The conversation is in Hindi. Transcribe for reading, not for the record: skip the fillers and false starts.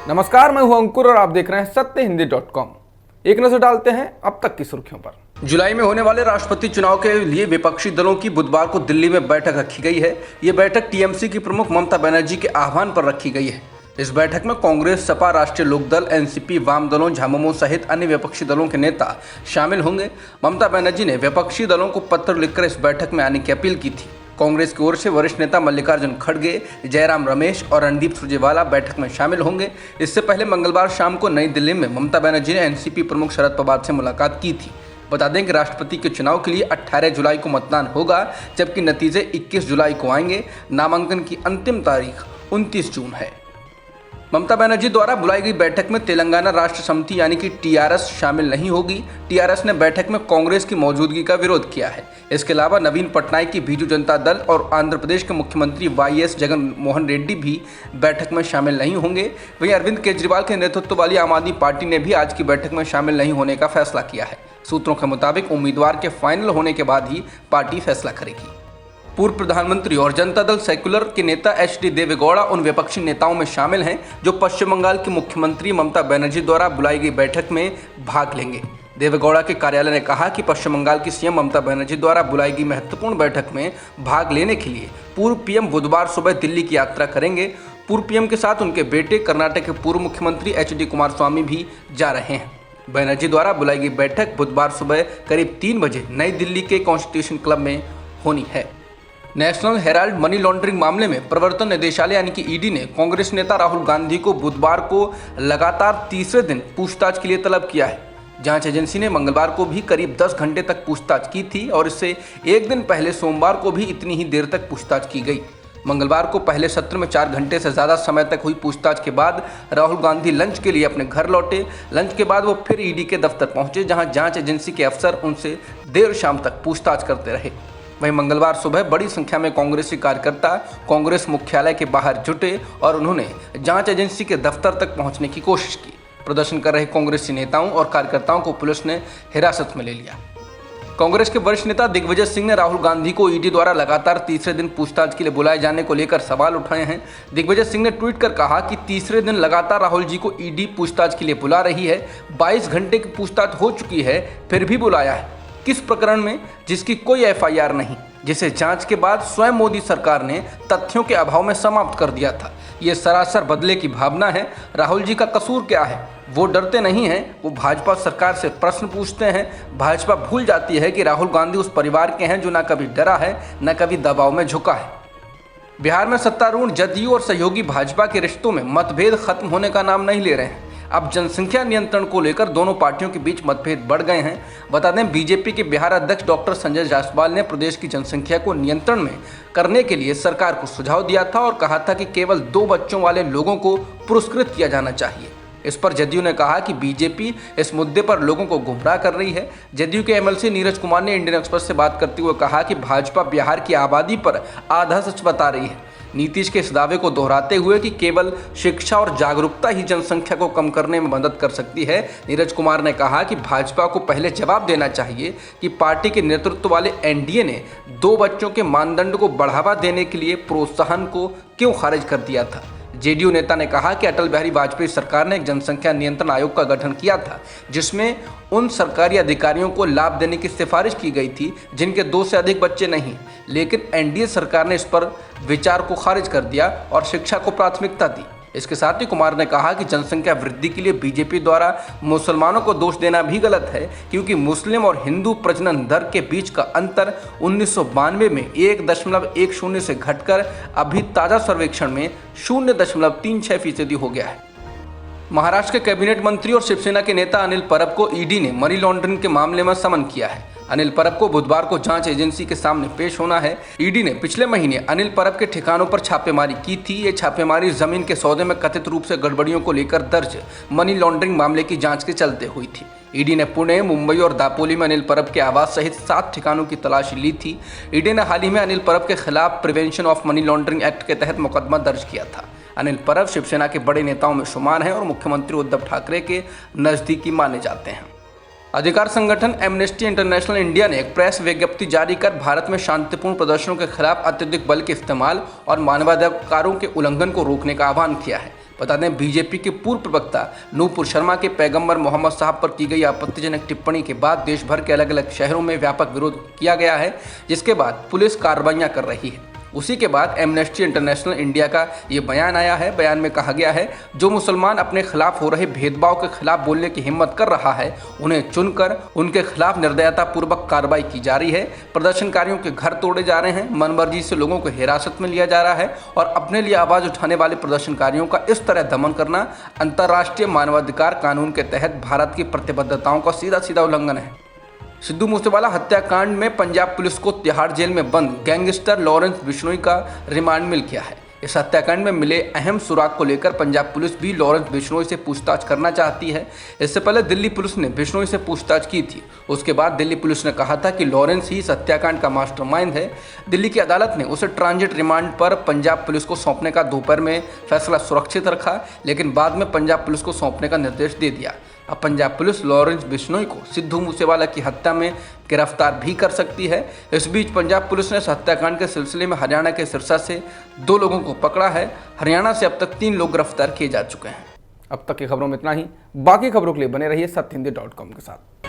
नमस्कार, मैं हूं अंकुर और आप देख रहे हैं सत्यहिंदी.com। एक नजर डालते हैं अब तक की सुर्खियों पर। जुलाई में होने वाले राष्ट्रपति चुनाव के लिए विपक्षी दलों की बुधवार को दिल्ली में बैठक रखी गई है। ये बैठक टीएमसी की प्रमुख ममता बनर्जी के आह्वान पर रखी गई है। इस बैठक में कांग्रेस, सपा, राष्ट्रीय लोकदल, एनसीपी, वाम दलों, झामुमो सहित अन्य विपक्षी दलों के नेता शामिल होंगे। ममता बनर्जी ने विपक्षी दलों को पत्र लिखकर इस बैठक में आने की अपील की थी। कांग्रेस की ओर से वरिष्ठ नेता मल्लिकार्जुन खड़गे, जयराम रमेश और रणदीप सुरजेवाला बैठक में शामिल होंगे। इससे पहले मंगलवार शाम को नई दिल्ली में ममता बनर्जी ने एनसीपी प्रमुख शरद पवार से मुलाकात की थी। बता दें कि राष्ट्रपति के चुनाव के लिए 18 जुलाई को मतदान होगा, जबकि नतीजे 21 जुलाई को आएंगे। नामांकन की अंतिम तारीख 29 जून है। ममता बनर्जी द्वारा बुलाई गई बैठक में तेलंगाना राष्ट्र समिति यानी कि टीआरएस शामिल नहीं होगी। टीआरएस ने बैठक में कांग्रेस की मौजूदगी का विरोध किया है। इसके अलावा नवीन पटनायक की बीजू जनता दल और आंध्र प्रदेश के मुख्यमंत्री वाईएस जगन मोहन रेड्डी भी बैठक में शामिल नहीं होंगे। वहीं अरविंद केजरीवाल के नेतृत्व वाली आम आदमी पार्टी ने भी आज की बैठक में शामिल नहीं होने का फैसला किया है। सूत्रों के मुताबिक उम्मीदवार के फाइनल होने के बाद ही पार्टी फैसला करेगी। पूर्व प्रधानमंत्री और जनता दल सेक्युलर के नेता एचडी देवेगौड़ा उन विपक्षी नेताओं में शामिल हैं जो पश्चिम बंगाल की मुख्यमंत्री ममता बनर्जी द्वारा बुलाई गई बैठक में भाग लेंगे। देवेगौड़ा के कार्यालय ने कहा कि पश्चिम बंगाल की सीएम ममता बनर्जी द्वारा बुलाई गई महत्वपूर्ण बैठक में भाग लेने के लिए पूर्व पीएम बुधवार सुबह दिल्ली की यात्रा करेंगे। पूर्व पीएम के साथ उनके बेटे कर्नाटक के पूर्व मुख्यमंत्री एचडी कुमारस्वामी भी जा रहे हैं। बनर्जी द्वारा बुलाई गई बैठक बुधवार सुबह करीब 3 बजे नई दिल्ली के कॉन्स्टिट्यूशन क्लब में होनी है। नेशनल हेराल्ड मनी लॉन्ड्रिंग मामले में प्रवर्तन निदेशालय यानी कि ईडी ने कांग्रेस नेता राहुल गांधी को बुधवार को लगातार तीसरे दिन पूछताछ के लिए तलब किया है। जांच एजेंसी ने मंगलवार को भी करीब 10 घंटे तक पूछताछ की थी और इससे एक दिन पहले सोमवार को भी इतनी ही देर तक पूछताछ की गई। मंगलवार को पहले सत्र में 4 घंटे से ज़्यादा समय तक हुई पूछताछ के बाद राहुल गांधी लंच के लिए अपने घर लौटे। लंच के बाद वो फिर ईडी के दफ्तर पहुंचे, जहां जांच एजेंसी के अफसर उनसे देर शाम तक पूछताछ करते रहे। वहीं मंगलवार सुबह बड़ी संख्या में कांग्रेसी कार्यकर्ता कांग्रेस मुख्यालय के बाहर जुटे और उन्होंने जांच एजेंसी के दफ्तर तक पहुंचने की कोशिश की। प्रदर्शन कर रहे कांग्रेसी नेताओं और कार्यकर्ताओं को पुलिस ने हिरासत में ले लिया। कांग्रेस के वरिष्ठ नेता दिग्विजय सिंह ने राहुल गांधी को ईडी द्वारा लगातार तीसरे दिन पूछताछ के लिए बुलाए जाने को लेकर सवाल उठाए हैं। दिग्विजय सिंह ने ट्वीट कर कहा कि तीसरे दिन लगातार राहुल जी को ईडी पूछताछ के लिए बुला रही है। 22 घंटे की पूछताछ हो चुकी है, फिर भी बुलाया है। किस प्रकरण में जिसकी कोई एफआईआर नहीं, जिसे जांच के बाद स्वयं मोदी सरकार ने तथ्यों के अभाव में समाप्त कर दिया था। ये सरासर बदले की भावना है। राहुल जी का कसूर क्या है? वो डरते नहीं हैं, वो भाजपा सरकार से प्रश्न पूछते हैं। भाजपा भूल जाती है कि राहुल गांधी उस परिवार के हैं जो न कभी डरा है न कभी दबाव में झुका है। बिहार में सत्तारूढ़ जदयू और सहयोगी भाजपा के रिश्तों में मतभेद खत्म होने का नाम नहीं ले रहे हैं। अब जनसंख्या नियंत्रण को लेकर दोनों पार्टियों के बीच मतभेद बढ़ गए हैं। बता दें, बीजेपी के बिहार अध्यक्ष डॉक्टर संजय जायसवाल ने प्रदेश की जनसंख्या को नियंत्रण में करने के लिए सरकार को सुझाव दिया था और कहा था कि केवल 2 बच्चों वाले लोगों को पुरस्कृत किया जाना चाहिए। इस पर जदयू ने कहा कि बीजेपी इस मुद्दे पर लोगों को गुमराह कर रही है। जदयू के एमएलसी नीरज कुमार ने इंडियन एक्सप्रेस से बात करते हुए कहा कि भाजपा बिहार की आबादी पर आधा सच बता रही है। नीतीश के इस दावे को दोहराते हुए कि केवल शिक्षा और जागरूकता ही जनसंख्या को कम करने में मदद कर सकती है, नीरज कुमार ने कहा कि भाजपा को पहले जवाब देना चाहिए कि पार्टी के नेतृत्व वाले एनडीए ने 2 बच्चों के मानदंड को बढ़ावा देने के लिए प्रोत्साहन को क्यों खारिज कर दिया था। जेडीयू नेता ने कहा कि अटल बिहारी वाजपेयी सरकार ने एक जनसंख्या नियंत्रण आयोग का गठन किया था, जिसमें उन सरकारी अधिकारियों को लाभ देने की सिफारिश की गई थी जिनके 2 से अधिक बच्चे नहीं। लेकिन एनडीए सरकार ने इस पर विचार को खारिज कर दिया और शिक्षा को प्राथमिकता दी। इसके साथ ही कुमार ने कहा कि जनसंख्या वृद्धि के लिए बीजेपी द्वारा मुसलमानों को दोष देना भी गलत है, क्योंकि मुस्लिम और हिंदू प्रजनन दर के बीच का अंतर 1992 में 1.10 से घटकर अभी ताज़ा सर्वेक्षण में 0.36% हो गया है। महाराष्ट्र के कैबिनेट मंत्री और शिवसेना के नेता अनिल परब को ईडी ने मनी लॉन्ड्रिंग के मामले में समन किया है। अनिल परब को बुधवार को जांच एजेंसी के सामने पेश होना है। ईडी ने पिछले महीने अनिल परब के ठिकानों पर छापेमारी की थी। ये छापेमारी जमीन के सौदे में कथित रूप से गड़बड़ियों को लेकर दर्ज मनी लॉन्ड्रिंग मामले की जांच के चलते हुई थी। ईडी ने पुणे, मुंबई और दापोली में अनिल परब के आवास सहित 7 ठिकानों की तलाशी ली थी। ईडी ने हाल ही में अनिल परब के खिलाफ prevention of money laundering act के तहत मुकदमा दर्ज किया था। अनिल परब शिवसेना के बड़े नेताओं में शुमार हैं और मुख्यमंत्री उद्धव ठाकरे के नज़दीकी माने जाते हैं। अधिकार संगठन एमनेस्टी इंटरनेशनल इंडिया ने एक प्रेस विज्ञप्ति जारी कर भारत में शांतिपूर्ण प्रदर्शनों के खिलाफ अत्यधिक बल के इस्तेमाल और मानवाधिकारों के उल्लंघन को रोकने का आह्वान किया है। बता दें, बीजेपी के पूर्व प्रवक्ता नूपुर शर्मा के पैगंबर मोहम्मद साहब पर की गई आपत्तिजनक टिप्पणी के बाद देश भर के अलग अलग शहरों में व्यापक विरोध किया गया है, जिसके बाद पुलिस कार्रवाइयां कर रही है। उसी के बाद एमनेस्टी इंटरनेशनल इंडिया का ये बयान आया है। बयान में कहा गया है, जो मुसलमान अपने खिलाफ हो रहे भेदभाव के खिलाफ बोलने की हिम्मत कर रहा है, उन्हें चुनकर उनके खिलाफ निर्दयता पूर्वक कार्रवाई की जा रही है। प्रदर्शनकारियों के घर तोड़े जा रहे हैं, मनमर्जी से लोगों को हिरासत में लिया जा रहा है और अपने लिए आवाज उठाने वाले प्रदर्शनकारियों का इस तरह दमन करना अंतर्राष्ट्रीय मानवाधिकार कानून के तहत भारत की प्रतिबद्धताओं का सीधा सीधा उल्लंघन है। सिद्धू मूसेवाला हत्याकांड में पंजाब पुलिस को तिहाड़ जेल में बंद गैंगस्टर लॉरेंस बिश्नोई का रिमांड मिल गया है। इस हत्याकांड में मिले अहम सुराग को लेकर पंजाब पुलिस भी लॉरेंस बिश्नोई से पूछताछ करना चाहती है। इससे पहले दिल्ली पुलिस ने बिश्नोई से पूछताछ की थी। उसके बाद दिल्ली पुलिस ने कहा था कि लॉरेंस ही इस हत्याकांड का मास्टरमाइंड है। दिल्ली की अदालत ने उसे ट्रांजिट रिमांड पर पंजाब पुलिस को सौंपने का दोपहर में फैसला सुरक्षित रखा, लेकिन बाद में पंजाब पुलिस को सौंपने का निर्देश दे दिया। अब पंजाब पुलिस लॉरेंस बिश्नोई को सिद्धू मूसेवाला की हत्या में गिरफ्तार भी कर सकती है। इस बीच पंजाब पुलिस ने इस हत्याकांड के सिलसिले में हरियाणा के सिरसा से 2 लोगों को पकड़ा है। हरियाणा से अब तक 3 लोग गिरफ्तार किए जा चुके हैं। अब तक की खबरों में इतना ही। बाकी खबरों के लिए बने रहिए सत्यहिंदी.com के साथ।